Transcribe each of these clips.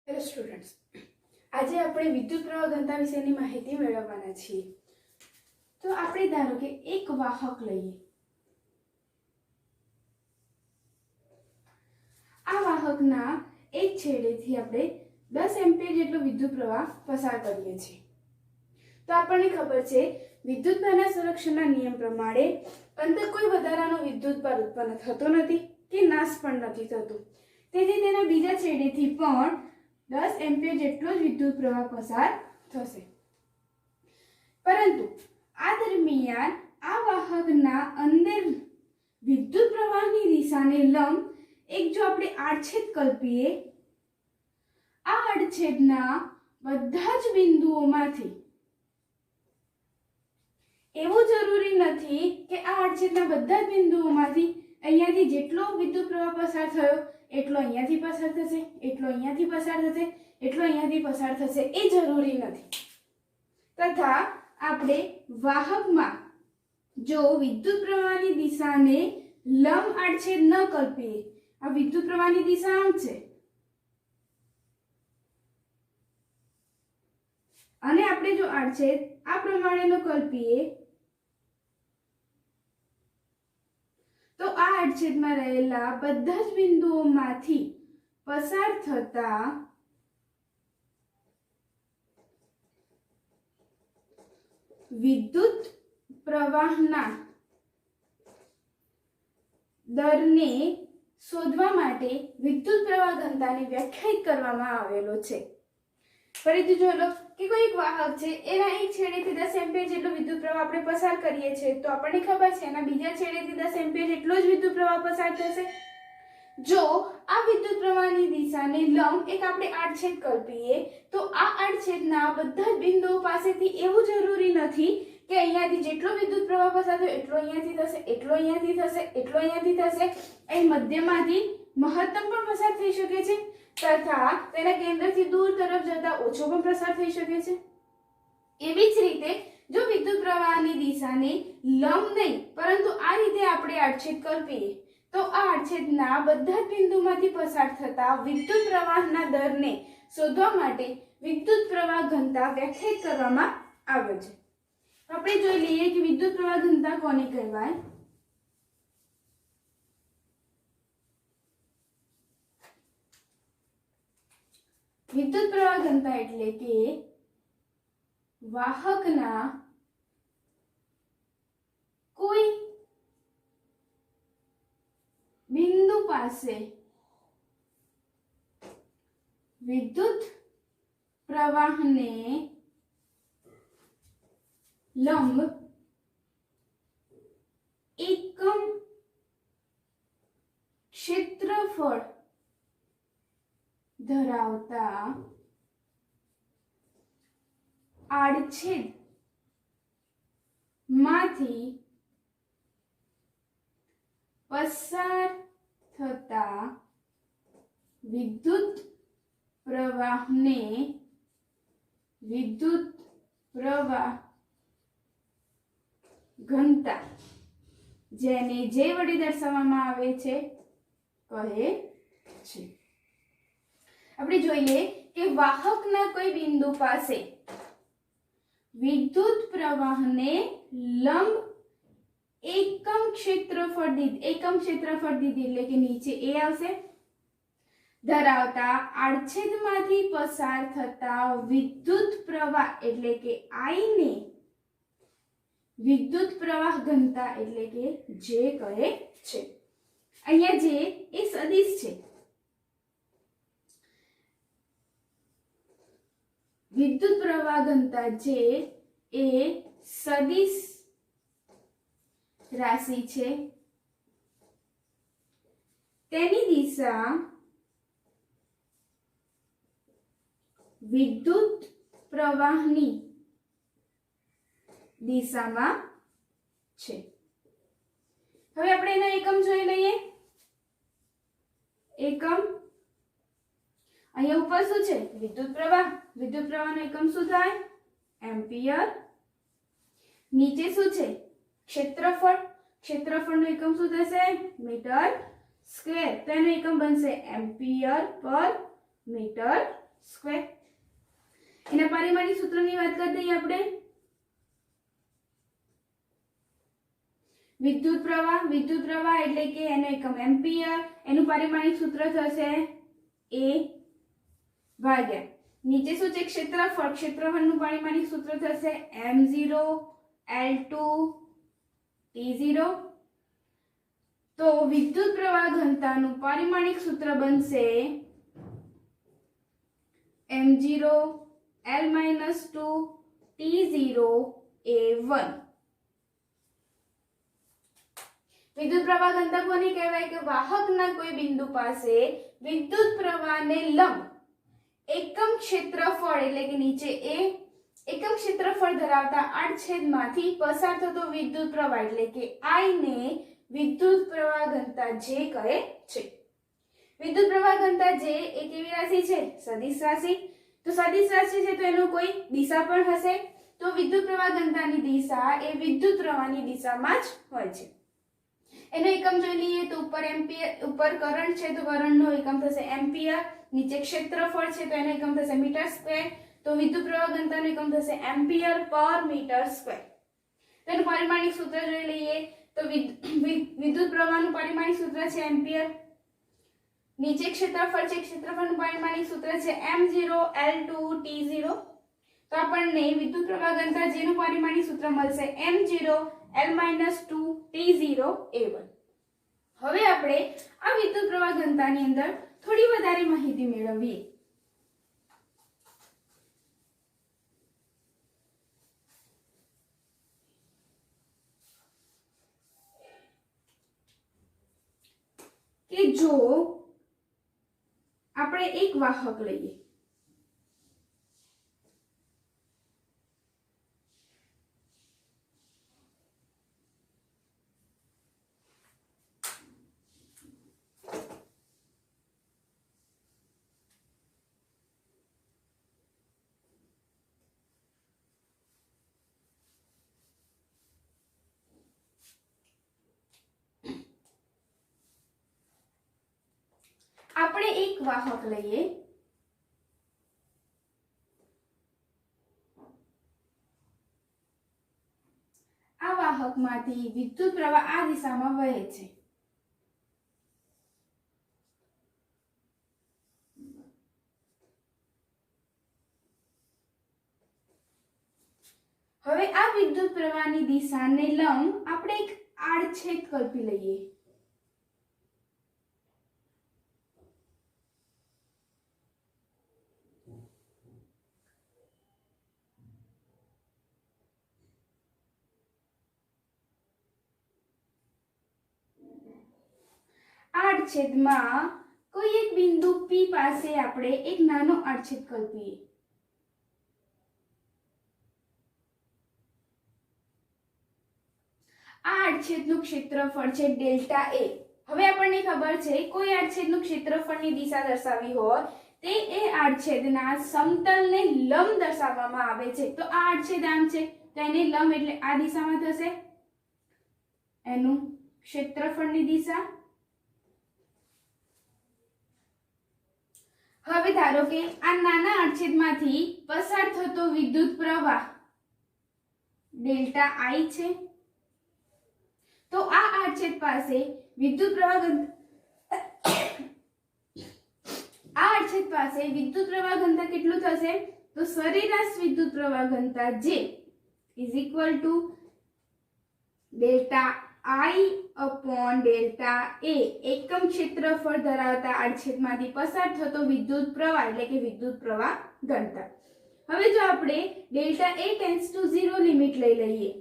Hello students, આજે આપણે વિદ્યુત પ્રવાહ ઘનતા વિશેની માહિતી મેળવવાના છીએ. તો આપણે ધારો કે એક વાહક લઈએ. આ વાહકના એક છેડેથી આપણે 10 એમ્પિયર જેટલો વિદ્યુત પ્રવાહ પસાર કરીએ છીએ. તો આપણને ખબર છે વિદ્યુતભારના સંરક્ષણના નિયમ પ્રમાણે અંદર કોઈ વધારાનો વિદ્યુતભાર ઉત્પન્ન થતો નથી કે નાશ પણ નથી થતો. તેથી તેના બીજા છેડેથી પણ 10 એમ્પિયર જેટલો જ વિદ્યુત પ્રવાહ પસાર થશે. પરંતુ આ દરમિયાન આ વાહકના અંદર વિદ્યુત પ્રવાહની દિશાને લંબ એક જો આપણે આડછેદ કલ્પીએ, આ આડછેદના બધા જ બિંદુઓમાંથી, એવું જરૂરી નથી કે આ આડછેદના બધા જ બિંદુઓમાંથી અહીંયાથી જેટલો વિદ્યુત પ્રવાહ પસાર થયો એટલો અહીંયાથી પસાર થશે, એટલો અહીંયાથી પસાર થશે, એટલો અહીંયાથી પસાર થશે, એ જરૂરી નથી. તથા આપણે વાહકમાં જો વિદ્યુત પ્રવાહની દિશાને લંબ આડછેદ ન કલ્પીએ, આ વિદ્યુત પ્રવાહની દિશા આમ છે અને આપણે જો આડછેદ આ પ્રમાણેનો કલ્પીએ તો આ આડછેદમાં રહેલા બધા જ બિંદુઓમાંથી પસાર થતા વિદ્યુત પ્રવાહના દરને શોધવા માટે વિદ્યુત પ્રવાહ ઘનતાને વ્યાખ્યાયિત કરવામાં આવેલો છે. ફરીથી જોઈ લો કે કોઈ એક વાહક છે, એના એક છેડેથી 10 એમ્પિયર જેટલો વિદ્યુત પ્રવાહ આપણે પસાર કરીએ છીએ, તો આપણને ખબર છે એના બીજા છેડેથી 10 એમ્પિયર જેટલો જ વિદ્યુત પ્રવાહ પસાર થશે. જો આ વિદ્યુત પ્રવાહની દિશાને લંબ એક આપણે આડછેદ કલ્પીએ તો આ આડછેદના બધા જ બિંદુઓ પાસેથી એવું જરૂરી નથી કે અહીંયાથી જેટલો વિદ્યુત પ્રવાહ પસાર થયો એટલો અહીંયાથી થશે, એટલો અહીંયાથી થશે, એટલો અહીંયાથી થશે. અહીં મધ્યમાંથી મહત્તમ પણ પસાર થઈ શકે છે તથા તેના કેન્દ્રથી દૂર તરફ જતા ઓછો પણ પસાર થઈ શકે છે. એવી જ રીતે જો વિદ્યુત પ્રવાહની દિશાને લંબ નહીં પરંતુ આ રીતે આપણે આડછેદ કલ્પીએ તો આ આડછેદના બધા જ બિંદુમાંથી પસાર થતા વિદ્યુત પ્રવાહના દરને શોધવા માટે વિદ્યુત પ્રવાહ ઘનતા વ્યાખ્યાયિત કરવામાં આવે છે. આપણે જોઈ લઈએ કે વિદ્યુત પ્રવાહ ઘનતા કોને કહેવાય. વિદ્યુત પ્રવાહ ઘનતા એટલે કે વાહકના કોઈ બિંદુ પાસે વિદ્યુત પ્રવાહને લંબ એકમ ક્ષેત્રફળ ધરાવતા આડછેદ માંથી પસાર થતા વિદ્યુત પ્રવાહને વિદ્યુત પ્રવાહ ઘનતા, જેને જે વડે દર્શાવવામાં આવે છે, કહે છે. આપણે જોઈ લઈએ કે વાહકના કોઈ બિંદુ પાસે વિદ્યુત પ્રવાહને લંબ એકમ ક્ષેત્રફળ દીધી એટલે કે નીચે એ આવશે ધરાવતા આડછેદમાંથી પસાર થતા વિદ્યુત પ્રવાહ એટલે કે I ને વિદ્યુત પ્રવાહ ઘનતા એટલે કે જે કહે છે. અહીંયા જે એ સદિશ છે. વિદ્યુત પ્રવાહ ઘનતા જે એ સદિશ રાશિ છે. તેની દિશા વિદ્યુત પ્રવાહની દિશામાં છે. હવે આપણે એના એકમ જોઈ લઈએ. એકમ અહીંયા ઉપર શું છે? વિદ્યુત પ્રવાહ. વિદ્યુત પ્રવાહનો એકમ શું થાય? એમ્પિયર. નીચે શું છે? ક્ષેત્રફળ. ક્ષેત્રફળનો એકમ શું થશે? Meter square. તો એનો એકમ બનશે એમ્પિયર પર મીટર સ્ક્વેર. એના પારિમાણિક સૂત્રની વાત કરી દઈએ આપણે. વિદ્યુત પ્રવાહ એટલે કે એનો એકમ એમ્પિયર, એનું પારિમાણિક સૂત્ર થશે A ભાગ્યા નીચે શું છે ક્ષેત્રફળ, ક્ષેત્રફળનું પારિમાણિક સૂત્ર થશે m0 L2 T0. તો વિદ્યુત પ્રવાહ ઘનતાનું પારિમાણિક સૂત્ર બનશે m0 L-2 T0 A1. વિદ્યુત પ્રવાહ ઘનતા કોને કહેવાય કે વાહકના કોઈ બિંદુ પાસે વિદ્યુત પ્રવાહને લંબ એકમ ક્ષેત્રફળ એટલે કે નીચે A એકમ ક્ષેત્રફળ ધરાવતા આડછેદમાંથી પસાર થતો વિદ્યુત પ્રવાહ એટલે કે I ને વિદ્યુત પ્રવાહ ઘનતા J કહે છે. વિદ્યુત પ્રવાહ ઘનતા J એ કેવી રાશિ છે? સદિશ રાશિ. તો સદિશ રાશિ છે તો એનો કોઈ દિશા પણ હશે. તો વિદ્યુત પ્રવાહ ઘનતાની દિશા એ વિદ્યુત પ્રવાહની દિશામાં જ હોય છે. એનો એકમ જોઈ લઈએ તો ઉપર એમ્પિયર, ઉપર કરંટ છે તો કરંટનો એકમ થશે એમ્પિયર, નીચે ક્ષેત્રફળ છે તો એનો એકમ થશે મીટર સ્ક્વેર. તો વિદ્યુત પ્રવાહ ઘનતાનો એકમ થશે એમ્પિયર પર મીટર સ્ક્વેર. તેનું પારિમાણિક સૂત્ર જોઈ લઈએ તો વિદ્યુત પ્રવાહનું પારિમાણિક સૂત્ર છે એમ્પિયર, નીચે ક્ષેત્રફળ છે, ક્ષેત્રફળનું પારિમાણિક સૂત્ર છે m0 L2 T0. તો આપણને વિદ્યુત પ્રવાહ ઘનતા J નું પારિમાણિક સૂત્ર મળશે m0 L-2 T0 A1. હવે આપણે આ વિદ્યુત પ્રવાહ ઘનતાની અંદર થોડી વધારે માહિતી મેળવીએ. કે જો આપણે એક વાહક લઈએ, આ વાહકમાંથી વિદ્યુત પ્રવાહ આ દિશામાં વહે છે. હવે આ વિદ્યુત પ્રવાહની દિશાને લંબ આપણે એક આડછેદ કલ્પી લઈએ. આડછેદમાં કોઈ એક બિંદુ P પાસે આપણે એક નાનો આડછેદ કલ્પીએ. આ આડછેદનું ક્ષેત્રફળ છે ડેલ્ટા A. હવે આપણને ખબર છે કોઈ આડછેદનું ક્ષેત્રફળની દિશા દર્શાવી હોય તે એ આડછેદના સમતલને લંબ દર્શાવવામાં આવે છે. તો આ આડછેદ આમ છે તો એને લંબ એટલે આ દિશામાં થશે એનું ક્ષેત્રફળની દિશા. હવે ધારો કે આ નાના આડછેદમાંથી પસાર થતો વિદ્યુત પ્રવાહ ડેલ્ટા I છે. તો આ આડછેદ પાસે વિદ્યુત પ્રવાહ ઘનતા કેટલું થશે? તો સરેરાશ વિદ્યુત પ્રવાહ ઘનતા J is equal to delta I upon delta A એકમ ક્ષેત્રફળ ધરાવતા આડછેદમાંથી પસાર થતો વિદ્યુત પ્રવાહ એટલે કે વિદ્યુત પ્રવાહ ઘનતા. હવે જો આપણે delta A tends to 0 limit લઈ લઈએ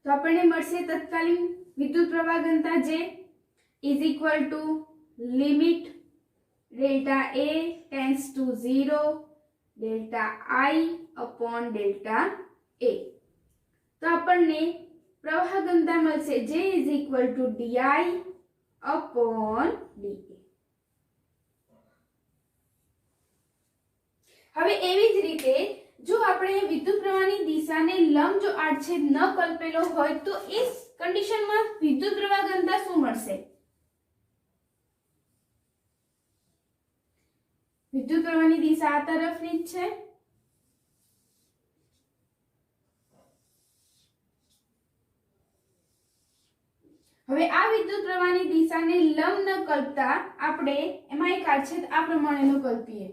તો આપણને મળશે તત્કાલીન વિદ્યુત પ્રવાહ ઘનતા J is equal to limit delta A tends to 0 delta I upon delta A. તો આપણને પ્રવાહ ઘનતા મળશે J is equal to di upon dA. હવે એવી જ રીતે જો આપણે વિદ્યુત પ્રવાહની દિશાને લંબ જો આડછેદ ન કલ્પેલો હોય તો એ કન્ડિશનમાં વિદ્યુત પ્રવાહ ઘનતા શું મળશે? વિદ્યુત પ્રવાહની દિશા આ તરફની જ છે. હવે આ વિદ્યુત પ્રવાહની દિશાને લંબ ન કલ્પતા આપણે એમાં એક આડછેદ આ પ્રમાણેનો કલ્પીએ.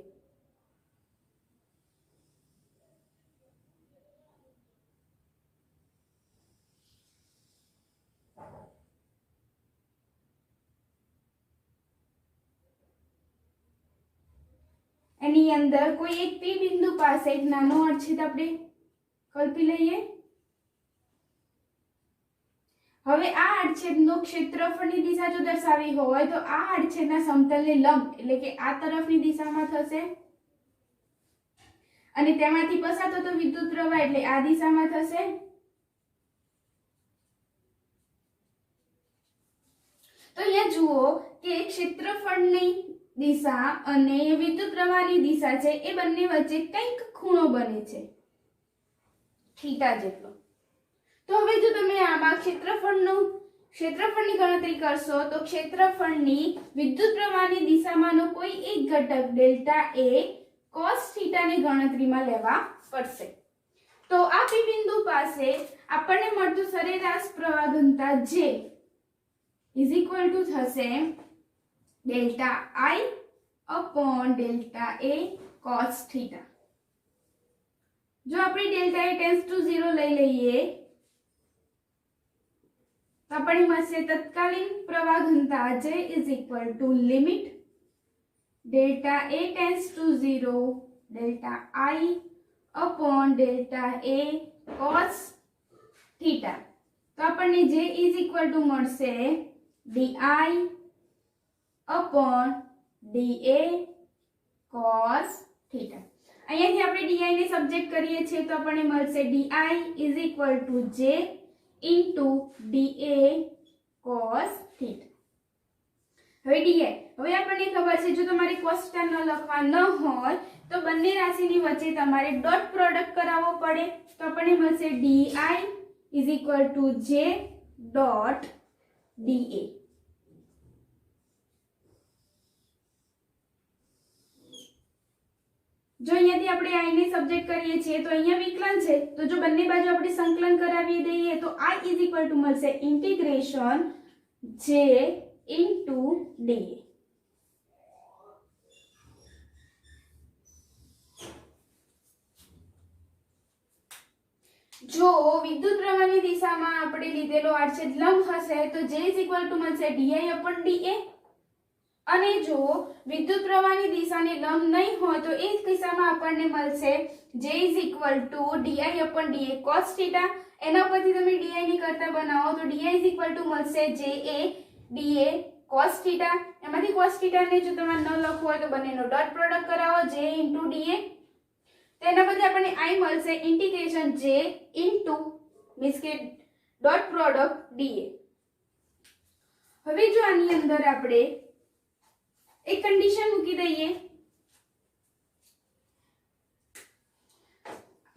એની અંદર કોઈ એક પી બિંદુ પાસે એક નાનો આડછેદ આપણે કલ્પી લઈએ. હવે આ આડછેદનો ક્ષેત્રફળની દિશા જો દર્શાવી હોય તો આ આડછેદના સમતલને લંબ એટલે કે આ તરફની દિશામાં થશે અને તેમાંથી પસાર થતો વિદ્યુત પ્રવાહ એટલે આ દિશામાં થશે. તો અહીંયા જુઓ કે ક્ષેત્રફળની દિશા અને વિદ્યુત પ્રવાહની દિશા છે એ બંને વચ્ચે કંઈક ખૂણો બને છે થીટા જેટલો. તો હવે જો તમે આમાં ક્ષેત્રફળની ગણતરી કરશો તો ક્ષેત્રફળની વિદ્યુત પ્રવાહની દિશામાંનો કોઈ એક ઘટક ડેલ્ટા એ cos થીટા ની ગણતરીમાં લેવા પડશે. તો આ પી બિંદુ પાસે આપણને મળતું સરેરાશ પ્રવાહ ઘનતા J ઇઝ ઇક્વલ ટુ થશે delta I upon delta A cos theta. જો આપણે ડેલ્ટા A ટેન્ડ્સ ટુ 0 લઈ લઈએ તો આપણને મળશે તત્કાલીન પ્રવાહ ઘનતા J is equal two limit delta A tends to 0 delta I upon delta A cos theta. તો આપણને J ઇઝ ઇક્વલ ટુ મળશે di upon dA cos theta. અહીંયાથી આપણે di ને સબજેક્ટ કરીએ છીએ તો આપણને મળશે di is equal two J into dA cos theta. હવે di હવે આપણને ખબર છે જો તમારે cos થીટા ન લખવા ન હોય તો બંને રાશિની વચ્ચે તમારે ડોટ પ્રોડક્ટ કરાવવો પડે. તો આપણને મળશે di is equal two J dot dA. જો અહીંયાથી આપણે i ને સબજેક્ટ કરીએ છીએ તો અહીંયા વિકલન છે તો જો બંને બાજુ આપણે સંકલન કરાવી દઈએ તો i ઇઝ ઇક્વલ ટુ મળશે ઇન્ટિગ્રેશન J ઇન્ટુ dA. જો વિદ્યુત પ્રવાહની દિશામાં આપણે લીધેલો આડછેદ લંબ હશે તો J ઇઝ ઇક્વલ ટુ મળશે di અપોન dA. અને જો વિદ્યુત પ્રવાહની દિશાને લંબ નહીં હોય તો એ કિસ્સામાં આપણને મળશે J is equal two di upon dA cos theta. એના પરથી તમે di ની કરતા બનાવો તો di ઇઝ ઇક્વલ ટુ મળશે JA dA cos થીટા. એમાંથી cos થીટા ને જો તમારે ન લખવું હોય તો બંનેનો ડોટ પ્રોડક્ટ કરાવો J ઇન્ટુ dA. તો એના પછી આપણને i મળશે ઇન્ટિગ્રેશન J ઇન્ટુ મીન્સ કે ડોટ પ્રોડક્ટ dA. હવે જો આની અંદર આપણે એક કન્ડિશન મૂકી દઈએ.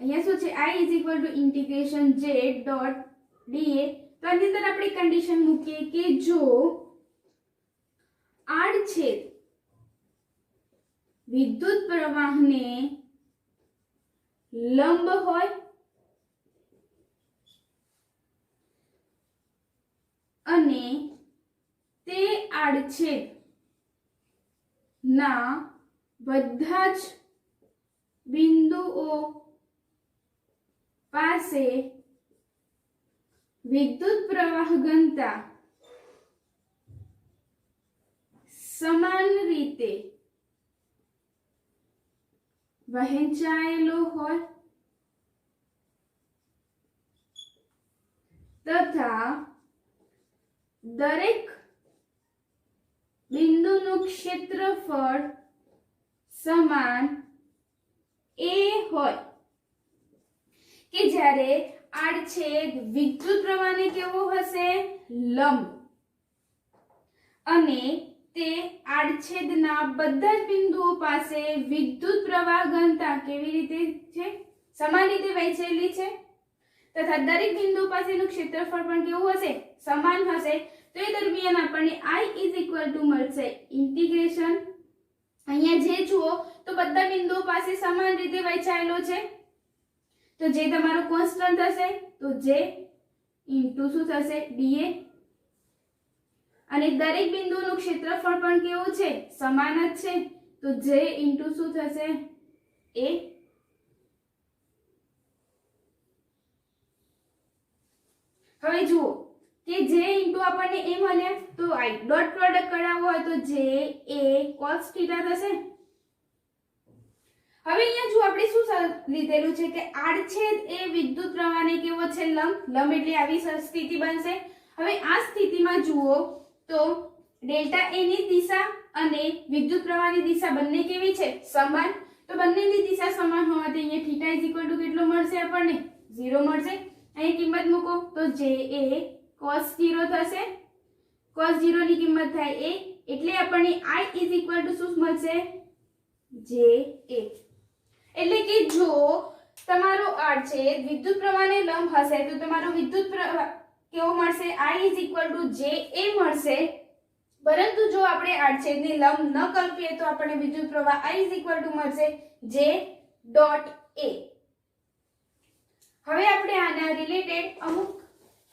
અહીંયા શું છે i is equal two integration J dot dA. તો આની અંદર આપણે કન્ડિશન મૂકીએ કે જો આડછેદ વિદ્યુત પ્રવાહને લંબ હોય અને તે આડછેદ ના બધા જ બિંદુઓ પાસે વિદ્યુત પ્રવાહ ઘનતા સમાન રીતે વહેંચાયેલો હોય તથા દરેક બિંદુનું ક્ષેત્રફળ સમાન a હોય કે જ્યારે આડછેદ વિદ્યુત પ્રવાહને કેવો હશે લંબ અને તે આડછેદના બધા જ બિંદુઓ પાસે વિદ્યુત પ્રવાહ ઘનતા કેવી રીતે છે સમાન રીતે વહેંચેલી છે તથા દરેક બિંદુ પાસેનું ક્ષેત્રફળ પણ કેવું હશે સમાન હશે. તો એ દરમિયાન આપણને i ઇઝ ઇક્વલ ટુ મળશે ઇન્ટિગ્રેશન અહીંયા જે જુઓ તો બધા બિંદુઓ પાસે સમાન રીતે વહેંચાયેલો છે, તો જે તમારો કોન્સ્ટન્ટ થશે તો જે ઇન્ટુ શું થશે dA, અને દરેક બિંદુનું ક્ષેત્રફળ પણ કેવું છે સમાન જ છે, તો જે ઇન્ટુ શું થશે a. હવે જુઓ કે જે ઇન્ટુ આપણને a મળ્યા, તો i ડોટ પ્રોડક્ટ કરાવવો હોય તો જે a cos થીટા થશે. હવે અહીંયા જો આપણે શું લીધેલું છે કે આડછેદ એ વિદ્યુત પ્રવાહને કેવો છે લંબ, લંબ એટલે આવી સ્થિતિ બનશે. હવે આ સ્થિતિમાં જુઓ તો ડેલ્ટા a ની દિશા અને વિદ્યુત પ્રવાહની દિશા બંને કેવી છે સમાન, તો બંનેની દિશા સમાન હોવાથી અહીંયા થીટા ઇઝ ઇક્વલ ટુ કેટલો મળશે આપણને 0 મળશે. અહીં કિંમત મૂકો તો જે a cos 0 થશે, cos 0 ની કિંમત થાય a, એટલે આપણને i ઇઝ ઇક્વલ ટુ શું મળશે જે a. એટલે કે જો તમારો આડછેદ વિદ્યુત પ્રવાહને લંબ હશે તો તમારો વિદ્યુત પ્રવાહ કેવો મળશે i ઇઝ ઇક્વલ ટુ જે a મળશે. પરંતુ જો આપણે આડછેદને લંબ ન કલ્પીએ તો આપણને વિદ્યુત પ્રવાહ i ઇઝ ઇક્વલ ટુ મળશે જે ડોટ a. હવે આપણે આના રિલેટેડ અમુક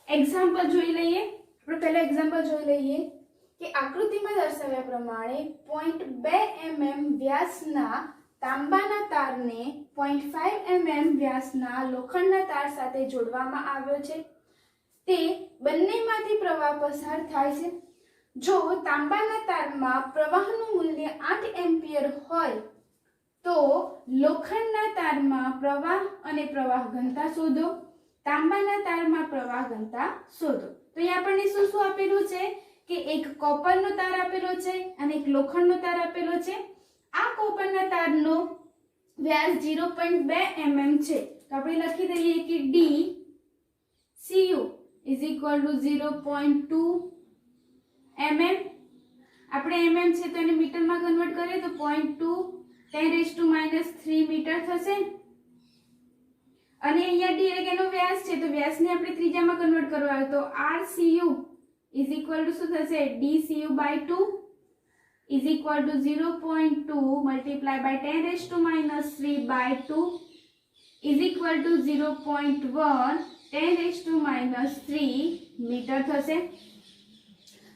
એક્ઝામ્પલ જોઈ લઈએ. આપણે પહેલા એક્ઝામ્પલ જોઈ લઈએ કે આકૃતિમાં દર્શાવ્યા પ્રમાણે 0.2 mm વ્યાસના તાંબાના તારને 0.5 mm વ્યાસના લોખંડના તાર સાથે જોડવામાં આવ્યો છે. તે બંનેમાંથી પ્રવાહ પસાર થાય છે. જો તાંબાના તારમાં પ્રવાહનું મૂલ્ય 8 એમ્પિયર હોય તો લોખંડના તારમાં પ્રવાહ અને પ્રવાહ ઘનતા શોધો. તાંબાના તારમાં પ્રવાહ ઘનતા શોધો. તો અહીં આપણને શું શું આપેલું છે કે એક કોપરનો તાર આપેલો છે અને એક લોખંડનો તાર આપેલો છે. આ કોપરના તારનો વ્યાસ 0.2 mm છે, તો આપણે લખી દઈએ કે d cu is equal to 0.2 mm. આપણે mm છે તો એને મીટરમાં કન્વર્ટ કરીએ તો 0.2 10⁻³ મીટર થશે. અને અહીંયા d એટલે એનો વ્યાસ છે તો વ્યાસને આપણે ત્રિજ્યામાં કન્વર્ટ કરવા હોય તો rcu is equal to શું થશે dcu/2 is equal to 0.2 multiplied by 10⁻³ is equal to 0.1 10⁻³ metre થશે.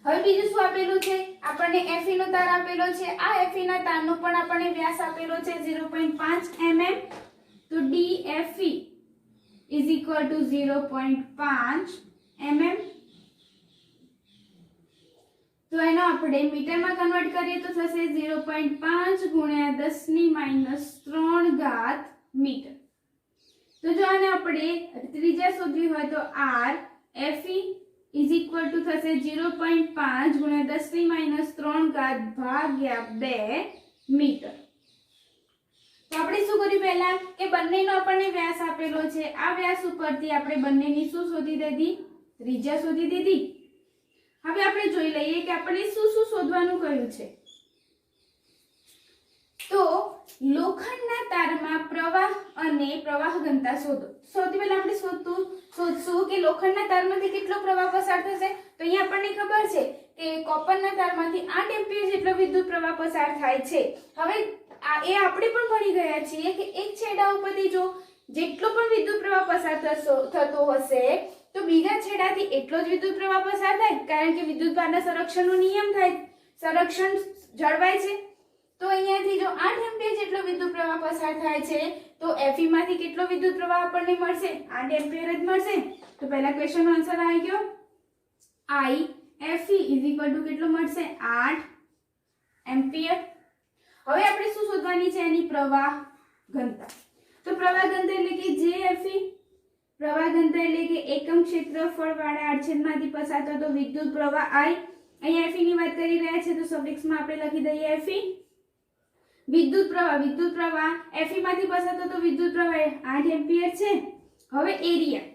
હવે બીજું શું આપેલું છે આપણને Fe નો તાર આપેલો છે. આ Fe ના તારનો પણ આપણને વ્યાસ આપેલો છે 0.5 mm, તો dFe is equal to 0.5 mm. તો એનો આપણે મીટરમાં કન્વર્ટ કરીએ તો થશે 0.5 ગુણ્યા 10⁻³ મીટર. તો જો આને આપણે ત્રિજ્યા શોધવી હોય તો r Fe is equal to થશે 0.5 ગુણ્યા 10⁻³ ભાગ્યા 2 મીટર. તો આપણે શું કર્યું પહેલા કે બંનેનો આપણને વ્યાસ આપેલો છે. આ વ્યાસ ઉપરથી આપણે બંનેની શું શોધી દીધી ત્રિજ્યા શોધી દીધી. હવે આપણે જોઈ લઈએ કે આપણે શું શું શોધવાનું કહ્યું છે. તો લોખંડના તારમાં પ્રવાહ અને પ્રવાહ ઘનતા શોધો. સૌથી પહેલા આપણે શોધશું કે લોખંડના તારમાંથી કેટલો પ્રવાહ પસાર થશે. તો અહીંયા આપણને ખબર છે કે કોપરના તારમાંથી 8 એમ્પિયર જેટલો વિદ્યુત પ્રવાહ પસાર થાય છે. હવે એ આપણે પણ ભણી ગયા છીએ કે એક છેડા ઉપરથી જો જેટલો પણ વિદ્યુત પ્રવાહ પસાર થતો હશે તો બીજા છેડાથી એટલો જ વિદ્યુત પ્રવાહ પસાર થાય, કારણ કે વિદ્યુતભારના સંરક્ષણનો નિયમ થાય, સંરક્ષણ જળવાય છે. તો અહીંયાથી જો 8 એમ્પિયર જેટલો વિદ્યુત પ્રવાહ પસાર થાય છે તો Fe માંથી કેટલો વિદ્યુત પ્રવાહ આપણને મળશે 8 એમ્પિયર જ મળશે. તો પહેલા ક્વેશ્ચનનો આન્સર આવી ગયો. I Fe is equal to કેટલો મળશે 8 એમ્પિયર. હવે આપણે શું શોધવાની છે એની પ્રવાહ ઘનતા. તો પ્રવાહ ઘનતા એટલે કે જે પ્રવાહ ઘનતા એટલે કે એકમ ક્ષેત્રફળ વાળા આડછેદમાંથી પસાર થતો વિદ્યુત પ્રવાહ I. અહીંયા Fe ની વાત કરી રહ્યા છે તો સફિક્સમાં આપણે લખી દઈએ Fe. વિદ્યુત પ્રવાહ Fe માંથી પસાર થતો વિદ્યુત પ્રવાહ 8 એમ્પિયર છે. હવે એરિયા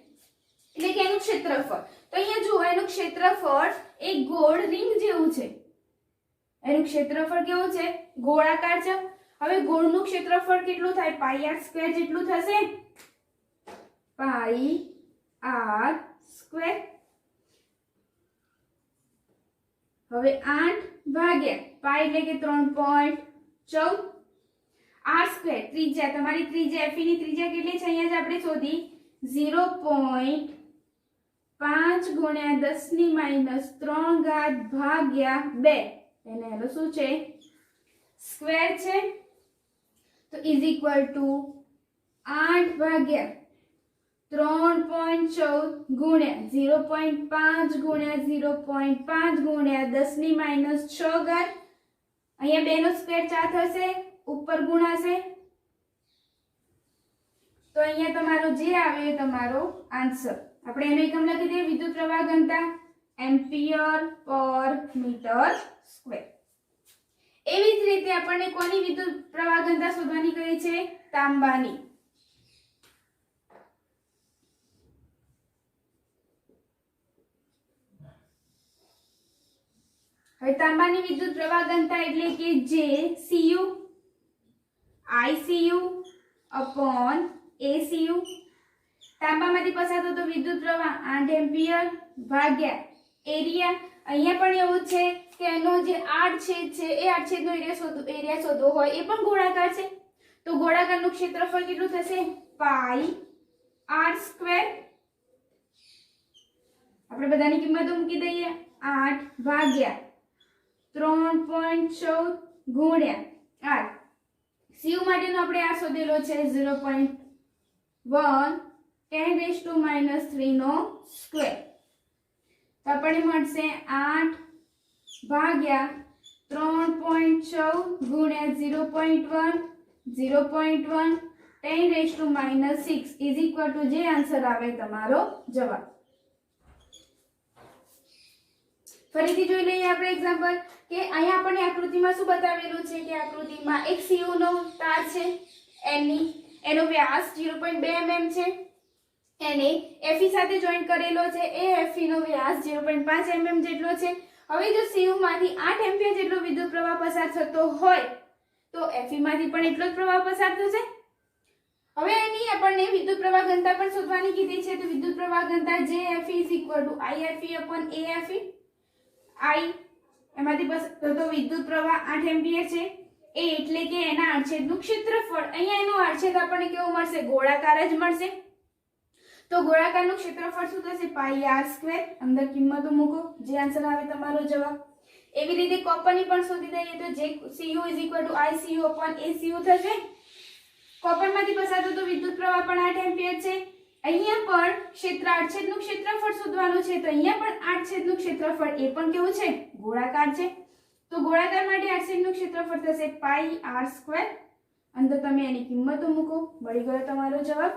એટલે કે એનું ક્ષેત્રફળ. તો અહીંયા જુઓ એનું ક્ષેત્રફળ એક ગોળ રિંગ જેવું છે. એનું ક્ષેત્રફળ કેવું છે ગોળાકાર છે. હવે ગોળનું ક્ષેત્રફળ કેટલું થાય πr² જેટલું થશે. πr². હવે 8 ભાગ્યા π એટલે કે 3.2 14 r સ્ક્વેર ત્રિજ્યા તમારી ત્રિજ્યા fe ની ત્રિજ્યા કેટલી છે અહીંયા જ આપણે શોધી 0.5 ગુણ્યા 10 ની માઈનસ 3 ઘાત ભાગ્યા 2 એને એનો શું છે સ્ક્વેર છે તો ઇઝ ઇક્વલ ટુ 8 ભાગ્યા 3.14 ગુણ્યા 0.5 ગુણ્યા 0.5 ગુણ્યા 10 ની માઈનસ 6 ઘાત અહીંયા 2 નો સ્ક્વેર 4 થશે ઉપર ગુણાશે તો અહીંયા તમારો જે આવે એ તમારો આન્સર આપણે એનો એકમ લખી દઈએ વિદ્યુત પ્રવાહ ઘનતા એમ્પિયર પર મીટર સ્ક્વેર એવી જ રીતે આપણને કોની વિદ્યુત પ્રવાહ ઘનતા શોધવાની કહી છે તાંબાની હવે તાંબાની વિદ્યુત પ્રવાહ ઘનતા એટલે કે જે Cu ICU upon ACU તાંબામાંથી પસાર થતો વિદ્યુત પ્રવાહ 8 એમ્પિયર ભાગ્યા એરિયા અહીંયા પણ એવું છે કે એનો જે આડછેદ છે એ આડછેદનો એરિયા શોધવો હોય એ પણ ગોળાકાર છે તો ગોળાકારનું ક્ષેત્રફળ કેટલું થશે પાઈ r સ્ક્વેર આપણે બધાની કિંમતો મૂકી દઈએ 8 ભાગ્યા 3.14 ગુણ્યા r cu માટેનો આપણે r શોધેલો છે 0.1 10⁻³ નો સ્ક્વેર તો આપણને મળશે 8 ભાગ્યા 3.14 ગુણ્યા 0.1 0.1 10⁻⁶ ઇઝ ઇક્વલ ટુ જે આન્સર આવે તમારો જવાબ ફરીથી જોઈ લઈએ આપણે એક્ઝામ્પલ કે અહીંયા આપણને આકૃતિમાં શું બતાવેલું છે કે આકૃતિમાં એક cu નો તાર છે એનો વ્યાસ 0.2 mm છે એને Fe સાથે જોઈન્ટ કરેલો છે એ Fe નો વ્યાસ 0.5 mm જેટલો છે હવે જો cu માંથી 8 એમ્પિયર જેટલો વિદ્યુત પ્રવાહ પસાર થતો હોય તો Fe માંથી પણ એટલો જ પ્રવાહ પસાર થશે હવે એની આપણને વિદ્યુત પ્રવાહ ઘનતા પણ શોધવાની કીધી છે તો વિદ્યુત પ્રવાહ ઘનતા JFE = IFE/AFE I એમાંથી પસાર થતો વિદ્યુત પ્રવાહ 8 એમ્પિયર છે એ એટલે કે એના આડછેદનું ક્ષેત્રફળ અહીંયા એનો આડછેદ આપણને કેવો મળશે ગોળાકાર જ મળશે તો ગોળાકારનું ક્ષેત્રફળ શું થશે પાઈ r સ્ક્વેર અંદર કિંમતો મૂકો જે આન્સર આવે તમારો જવાબ એવી રીતે કોપરની પણ શોધી દઈએ તો જે cu ICU/ACU થશે કોપરમાંથી પસાર થતો વિદ્યુત પ્રવાહ પણ 8 એમ્પિયર છે અહીંયા પણ ક્ષેત્ર આડછેદનું ક્ષેત્રફળ શોધવાનું છે તો અહીંયા પણ આડછેદનું ક્ષેત્રફળ એ પણ કેવું છે ગોળાકાર છે તો ગોળાકાર માટે આડછેદનું ક્ષેત્રફળ થશે પાઈ r સ્ક્વેર અંદર તમે એની કિંમતો મૂકો મળી ગયો તમારો જવાબ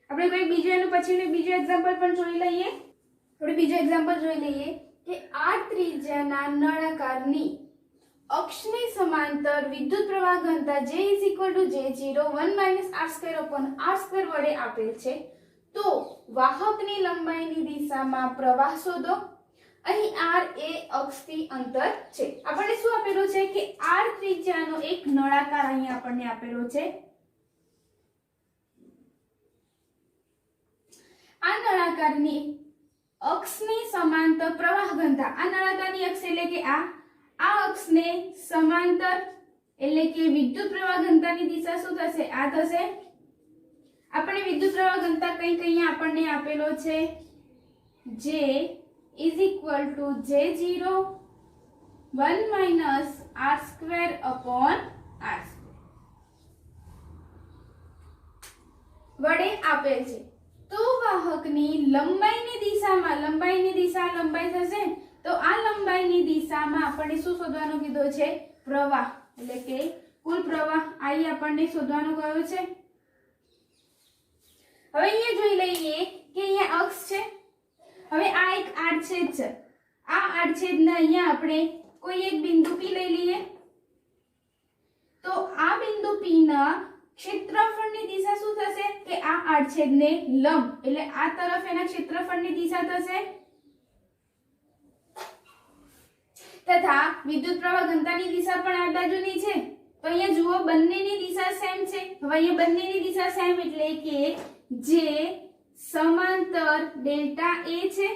આપણે કોઈ બીજો એનું પછીનું બીજો એક્ઝામ્પલ પણ જોઈ લઈએ આપણે બીજો એક્ઝામ્પલ જોઈ લઈએ કે r ત્રિજ્યાના નળાકારની અક્ષની સમાંતર વિદ્યુત પ્રવાહ ઘનતા J = r² વડે આપેલ છે તો વાહકની લંબાઈની દિશામાં પ્રવાહ શોધો અહીં r એ અક્ષથી અંતર છે આપણને શું આપેલું છે કે r ત્રિજ્યાનો એક નળાકાર અહીં આપણને આપેલો છે આ નળાકારની અક્ષની સમાંતર પ્રવાહ ઘનતા આ નળાકારની અક્ષ એટલે કે આ અક્ષને સમાંતર એટલે કે વિદ્યુત પ્રવાહ ઘનતાની દિશા શું થશે આ થશે આપણે વિદ્યુત પ્રવાહ ઘનતા કંઈક અહીંયા આપણને આપેલો છે J = J0 1 - r²/r² વડે આપેલ છે તો વાહકની લંબાઈની દિશામાં લંબાઈ થશે તો આ લંબાઈની દિશામાં આપણને શું શોધવાનું કીધું છે પ્રવાહ એટલે કે કુલ પ્રવાહ I આપણને શોધવાનું કહ્યું છે હવે અહીંયા જોઈ લઈએ કે અહીંયા અક્ષ છે હવે આ એક આડછેદ છે આ આડછેદને અહીંયા આપણે કોઈ એક બિંદુ P લઈ લઈએ તો આ બિંદુ P ના ક્ષેત્રફળની દિશા શું થશે કે આ આડછેદને લંબ એટલે આ તરફ એના ક્ષેત્રફળની દિશા થશે તથા વિદ્યુત પ્રવાહ ઘનતાની દિશા પણ આ બાજુની છે તો અહીંયા જુઓ બંનેની દિશા સેમ છે હવે અહીંયા બંનેની દિશા સેમ એટલે કે જે સમાંતર ડેલ્ટા A છે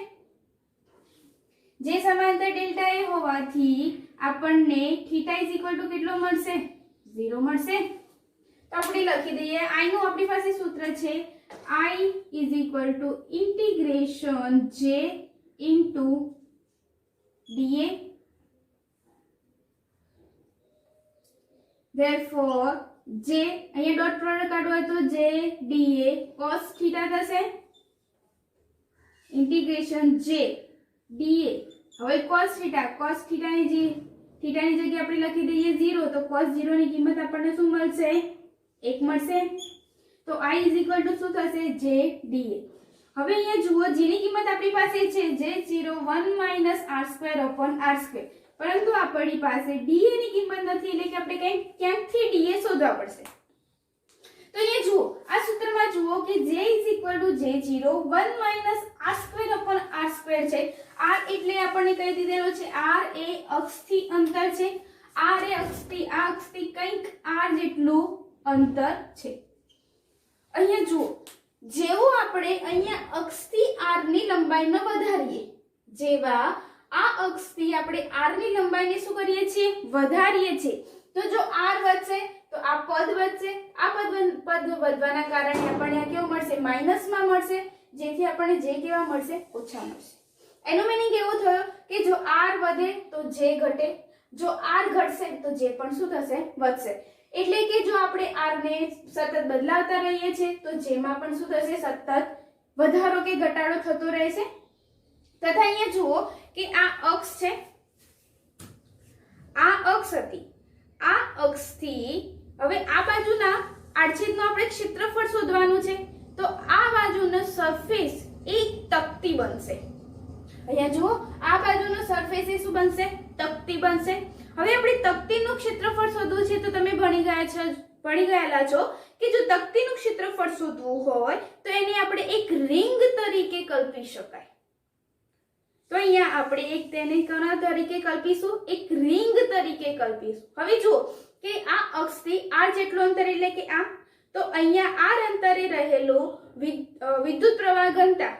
જે સમાંતર ડેલ્ટા A હોવાથી આપણને થીટા ઇઝ ઇક્વલ ટુ કેટલો મળશે? 0 મળશે. તો આપણે લખી દઈએ I નું આપણી પાસે સૂત્ર છે I is equal two integration j into dA. therefore j અહીંયા ડોટ પ્રોડક્ટ કાઢવો હોય તો j dA cos થીટા થશે ઇન્ટિગ્રેશન j dA. હવે cos થીટાની જગ્યાએ આપણે લખી દઈએ 0 તો cos 0 ની કિંમત આપણને શું મળશે? 1 મળશે. તો I ઇઝ ઇક્વલ ટુ શું થશે? j dA. હવે અહીંયા જુઓ j ની કિંમત આપણી પાસે છે j0 1 minus r² upon r². પરંતુ આપણી પાસે dA ની કિંમત નથી એટલે કે આપણે ક્યાંકથી dA શોધવા પડશે. તો અહીંયા જુઓ આ સૂત્રમાં જુઓ કે j is equal two j0 1 minus r² upon r² છે. r એટલે આપણને કહી દીધેલો છે r એ અક્ષથી અંતર છે. r એ અક્ષથી આ અક્ષથી કંઈક r જેટલું અંતર છે. અહીંયા જુઓ જેવું આપણે અહીંયા અક્ષથી r ની લંબાઈને વધારીએ જેવા આ અક્ષથી આપણે r ની લંબાઈને શું કરીએ છીએ? વધારીએ છીએ. તો જો r વધશે તો આ પદ વધશે. આ પદ વધવાના કારણે આપણને આ કેવું મળશે? માઈનસમાં મળશે. જેથી આપણને જે કેવા મળશે? ઓછા મળશે. એનો મીનિંગ એવો થયો કે જો r વધે તો j ઘટે, જો r ઘટશે તો j પણ શું થશે? વધશે. એટલે કે જો આપણે r ને સતત બદલાવતા રહીએ છીએ તો j માં પણ શું થશે? સતત વધારો કે ઘટાડો થતો રહેશે. તથા અહીંયા જુઓ કે આ અક્ષ છે, આ અક્ષ હતી. આ અક્ષથી હવે આ બાજુના આડછેદનું આપણે ક્ષેત્રફળ શોધવાનું છે. તો આ બાજુનો સરફેસ એક તકતી બનશે. અહીંયા જુઓ આ બાજુનો સરફેસ એ શું બનશે? તકતી બનશે. હવે આપણે તકતીનું ક્ષેત્રફળ શોધવું છે તો તમે ભણી ગયેલા છો કે જો તકતીનું ક્ષેત્રફળ શોધવું હોય તો એને આપણે એક રિંગ તરીકે કલ્પી શકાય. તો અહીંયા આપણે એક તેને કોના તરીકે કલ્પીશું? એક રિંગ તરીકે કલ્પીશું. હવે જુઓ કે આ અક્ષથી r જેટલું અંતર એટલે કે આ, તો અહીંયા r અંતરે રહેલો વિદ્યુત પ્રવાહ ઘનતા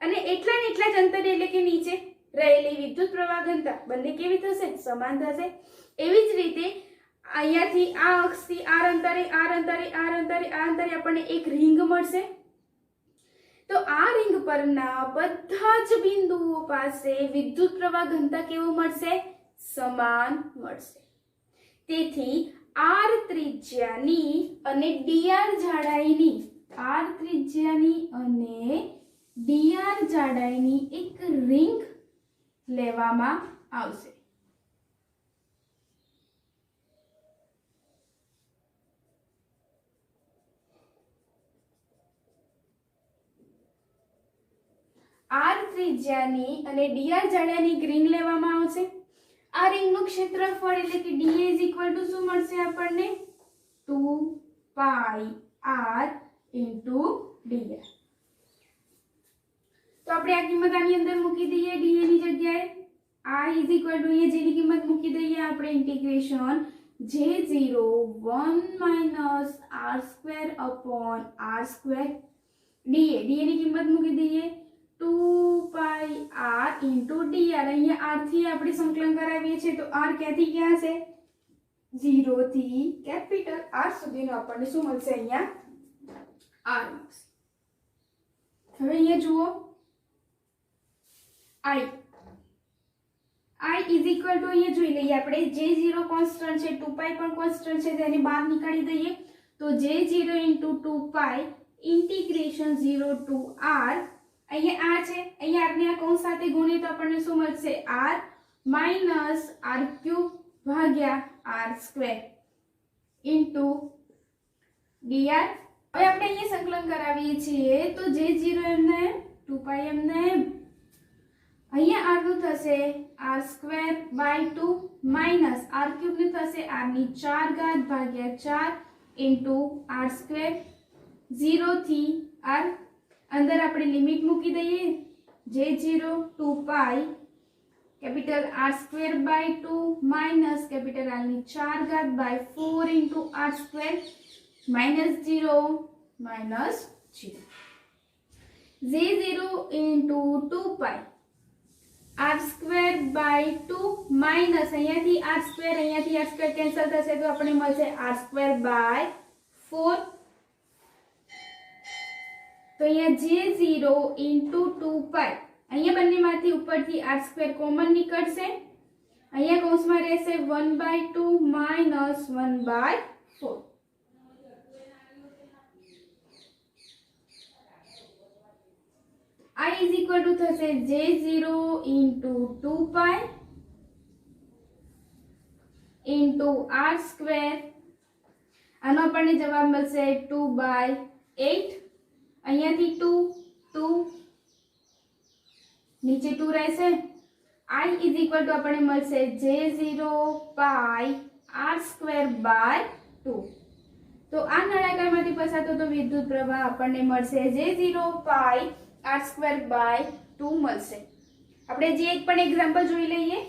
અને એટલા જ અંતરે એટલે કે નીચે રહેલી વિદ્યુત પ્રવાહ ઘનતા બંને કેવી થશે? સમાન થશે. એવી જ રીતે અહીંયાથી આ અક્ષથી r અંતરે આપણને એક રિંગ મળશે. તો આ રિંગ પરના બધા જ બિંદુઓ પાસે વિદ્યુત પ્રવાહ ઘનતા કેવું મળશે? સમાન મળશે. તેથી r ત્રિજ્યાની અને dr જાડાઈની એક રિંગ લેવામાં આવશે. r ત્રિજ્યાની અને dr જાડાઈની એક રિંગ લેવામાં આવશે. આ રિંગનું ક્ષેત્રફળ એટલે કે dA ઇઝ ઇક્વલ ટુ શું મળશે આપણને? 2πr into dr. તો આપણે આ કિંમત આની અંદર મૂકી દઈએ dA ની જગ્યાએ. I ઇઝ ઇક્વલ ટુ અહીંયા જેની કિંમત મૂકી દઈએ આપણે integration j0 1 minus r² upon r². dA ની કિંમત મૂકી દઈએ 2πr into dr. અહીંયા r થી આપણે સંકલન કરાવીએ છીએ તો r ક્યાંથી ક્યાં હશે? 0 થી કેપિટલ R સુધીનો આપણને શું મળશે? અહીંયા r મળશે. હવે અહીંયા જુઓ I ઇઝ ઇક્વલ ટુ અહીંયા જોઈ લઈએ આપણે j0 કોન્સ્ટન્ટ છે, 2π પણ કોન્સ્ટન્ટ છે, તેને બહાર નીકાળી દઈએ તો j0 into 2π integration 0 to r. અહીંયા આ છે, અહીંયા r ને આ કૌંસ સાથે ગુણીએ તો આપણને શું મળશે? r માઈનસ r³ ભાગ્યા r² ઇન્ટુ dr. હવે આપણે અહીંયા સંકલન કરાવીએ છીએ તો j0 એમને 2π એમને અહીંયા r નું થશે r²/2 માઈનસ r³ નું થશે r⁴ ભાગ્યા 4 ઇન્ટુ r². 0 થી r અંદર આપણે લિમિટ મૂકી દઈએ j0 2π capital r²/2 minus capital r⁴/4 into r² -0 j0 into 2π r²/2 minus અહીંયાથી આર સ્ક્વેર અહીંયાથી આર સ્ક્વેર કેન્સલ થશે તો આપણે મળશે આર સ્ક્વેર બાય 4. તો અહીંયા J0 ઇન્ટુ 2 પાઈ અહીંયા બંનેમાંથી ઉપરથી આર સ્ક્વેર કોમન નીકળશે. અહીંયા કૌંસમાં રહેશે 1/2 minus 1/4. I is equal to થશે J0 into 2 pi into R square. આનો આપણને જવાબ મળશે 2/8. અહીંયાથી 2 નીચે 2 રહેશે. I is equal to આપણને મળશે J0 pi R square by 2. તો આ નળાકારમાંથી પસાર થતો વિદ્યુત પ્રવાહ આપણને મળશે J0 pi R square by 2 મળશે. આપણે જે એક પણ એક્ઝામ્પલ જોઈ લઈએ.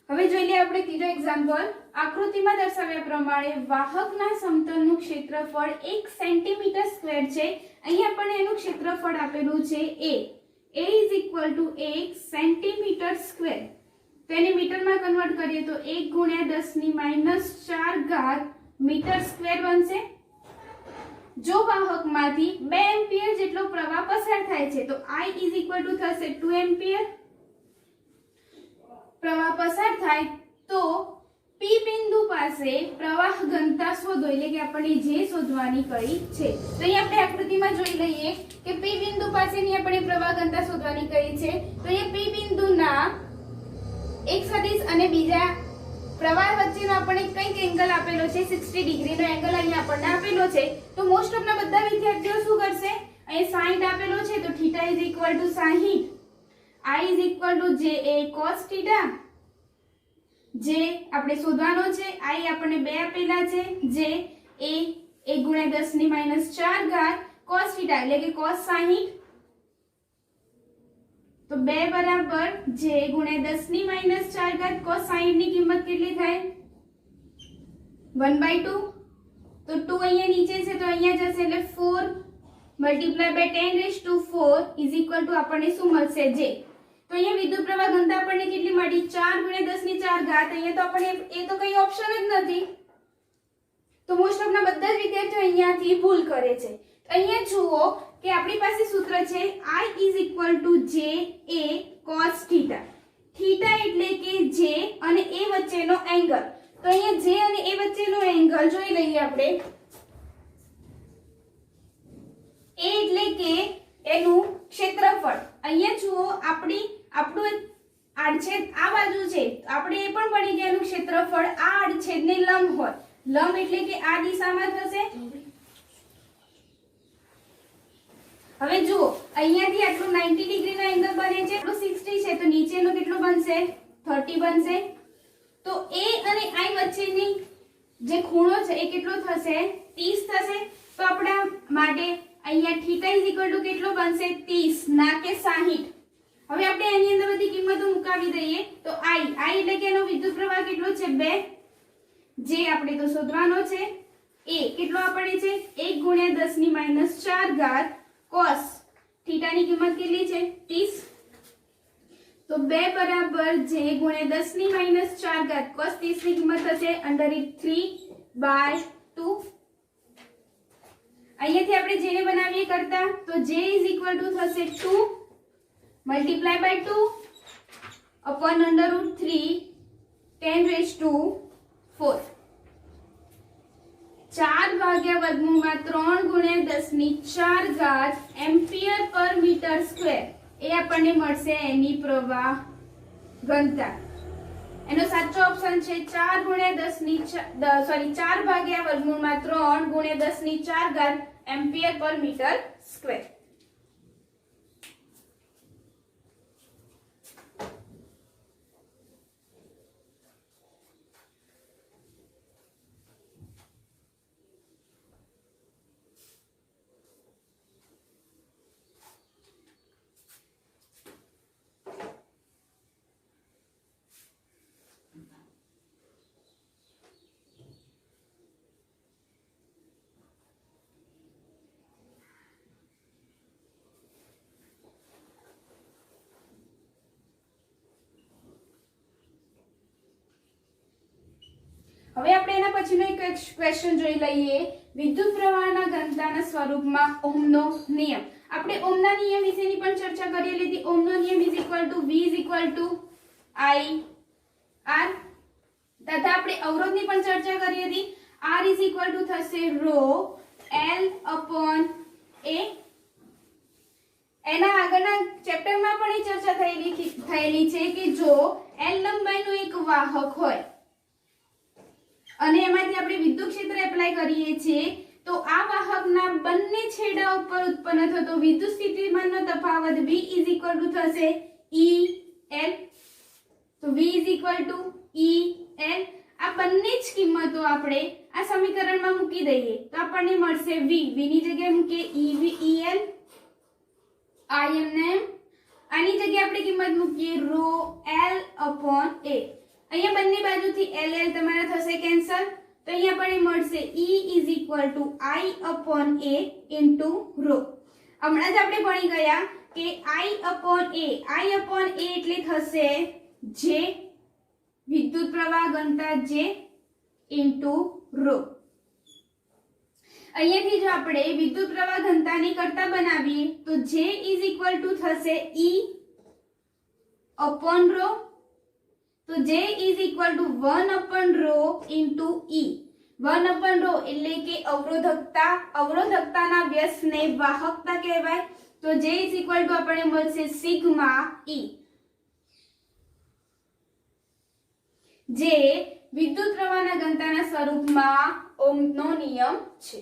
હવે જોઈ લઈએ આપણે ત્રીજો એક્ઝામ્પલ. આકૃતિમાં દર્શાવ્યા પ્રમાણે વાહકના સમતલનું ક્ષેત્રફળ 1 સેન્ટીમીટર સ્ક્વેર છે. અહીં આપણને એનું ક્ષેત્રફળ આપેલું છે A. A is equal to 1 centimetre square. તેને મીટરમાં કન્વર્ટ કરીએ તો 1 ગુણ્યા 10 ની -4 ઘાત મીટર સ્ક્વેર બનશે. જો વાહકમાંથી 2 એમ્પિયર જેટલો પ્રવાહ પસાર થાય છે તો I is equal to થશે 2 એમ્પિયર. પ્રવાહ પસાર થાય તો P બિંદુ પાસે પ્રવાહ ઘનતા શોધો એટલે કે આપણે જે શોધવાની કઈ છે. તો અહીં આપણે આકૃતિમાં જોઈ લઈએ કે P બિંદુ પાસેની આપણે પ્રવાહ ઘનતા શોધવાની કઈ છે. તો અહીં P બિંદુના એક સદિશ અને બીજા પ્રવાહ વચ્ચેનો આપણે કંઈક એંગલ આપેલો છે 60 ડિગ્રીનો એંગલ અહીં આપણને આપેલો છે. તો મોસ્ટ ઓફના બધા વિદ્યાર્થીઓ શું કરશે અહીં 60 આપેલો છે તો θ is equal to 60. I is equal to JA cos θ. જે આપણે શોધવાનો છે I આપણને 2 આપેલા છે. જે A 1 ગુણ્યા 10 ની -4 ઘાત cos θ એટલે કે cos 60. તો 2 બરાબર J ગુણ્યા 10 ની -4 ઘાત cos 60 ની કિંમત કેટલી થાય 1/2. તો 2 અહીંયા નીચે છે તો અહીંયા જશે એટલે 4 multiply by 10⁴ is equal to આપણને શું મળશે J. તો અહીંયા વિદ્યુત પ્રવાહ ઘનતા આપણને કેટલી મળી 4 ગુણ્યા 10 ની 4 ઘાત. અહીંયા તો આપણે એ તો કઈ ઓપ્શન જ નથી. તો મોસ્ટ ઓફના બધા જ વિદ્યાર્થીઓ અહીંયાથી ભૂલ કરે છે. અહીંયા જુઓ કે આપણી પાસે સૂત્ર છે I is equal to JA cos θ. θ એટલે કે J અને A વચ્ચેનો એંગલ. તો અહીંયા J અને A વચ્ચેનો એંગલ જોઈ લઈએ આપણે. A એટલે કે એનું ક્ષેત્રફળ. અહીંયા જુઓ આપણું આડછેદ આ બાજુ છે. આપણે એ પણ ભણી ગયા એનું ક્ષેત્રફળ આ આડછેદને લંબ હોય. લંબ એટલે કે આ દિશામાં થશે. હવે જુઓ અહીંયાથી આટલું 90 ડિગ્રીનો એંગલ બને છે, આટલું 60 છે તો નીચેનો કેટલો બનશે 30 બનશે. તો A અને I વચ્ચેની જે ખૂણો છે એ કેટલો થશે 30 થશે. તો આપણા માટે અહીંયા θ કેટલો બનશે 30 ના કે 60. હવે આપણે એની અંદર બધી કિંમતો મુકાવી દઈએ તો I એટલે કે એનો વિદ્યુત પ્રવાહ કેટલો છે 2. જે આપણે તો શોધવાનો છે A કેટલો આપણે છે 1 ગુણ્યા 10 ની -4 ઘાત cos θ ની કિંમત કેટલી છે 30. તો 2 બરાબર J ગુણ્યા 10 ની -4 ઘાત cos 30 ની કિંમત થશે √3/2. અહીંયાથી આપણે જેને બનાવીએ કરતા તો J is equal to થશે 2 મલ્ટીપ્લાય બાય 2 upon √3 10⁴. 4 ભાગ્યા વર્ગમૂળમાં 3 ગુણ્યા 10 ની 4 ઘાત એમ્પિયર પર મીટર સ્ક્વેર એ આપણને મળશે એની પ્રવાહ ઘનતા. એનો સાચો ઓપ્શન છે 4 ગુણ્યા 10 ની 4 ભાગ્યા વર્ગમૂળમાં 3 ગુણ્યા 10 ની 4 ઘાત એમ્પિયર પર મીટર સ્ક્વેર. હવે આપણે એના પછીનો એક ક્વેશ્ચન જોઈ લઈએ. વિદ્યુત પ્રવાહના ઘનતાના સ્વરૂપમાં ઓહમનો નિયમ. આપણે ઓહમના નિયમ વિશેની પણ ચર્ચા કરી લીધી. ઓહમનો નિયમ V I R. તથા આપણે અવરોધની પણ ચર્ચા કરી હતી. R થશે ρ L upon A. એના આગળના ચેપ્ટરમાં પણ એ ચર્ચા થયેલી છે કે જો L લંબાઈનું એક વાહક હોય અને એમાંથી આપણે વિદ્યુત ક્ષેત્ર એપ્લાય કરીએ છીએ તો આ વાહકના બંને છેડા ઉપર ઉત્પન્ન થતો વિદ્યુત સ્થિતિમાનનો તફાવત V થશે EL. તો V EL. આ બંને જ કિંમતો આપણે આ સમીકરણમાં મૂકી દઈએ તો આપણને મળશે V ની જગ્યાએ મૂકીએ EL IM. આની જગ્યાએ આપણે કિંમત મૂકીએ ρ L upon A. અહીંયા બંને બાજુથી LL તમારા થશે કેન્સલ તો અહીંયા આપણને મળશે E I upon A into ρ. હમણાં જ આપણે ભણી ગયા કે I upon A એટલે થશે J વિદ્યુત પ્રવાહ ઘનતા J into ρ. અહીંયાથી જો આપણે વિદ્યુત પ્રવાહ ઘનતાની કરતા બનાવીએ તો J થશે E upon ρ. તો J 1 upon ρ into E. 1 upon ρ એટલે કે અવરોધકતાના વ્યસ્તને વાહકતા કહેવાય. તો J આપણને મળશે સિગ્મા E. જે વિદ્યુત પ્રવાહના ઘનતાના સ્વરૂપમાં ઓહમનો નિયમ છે.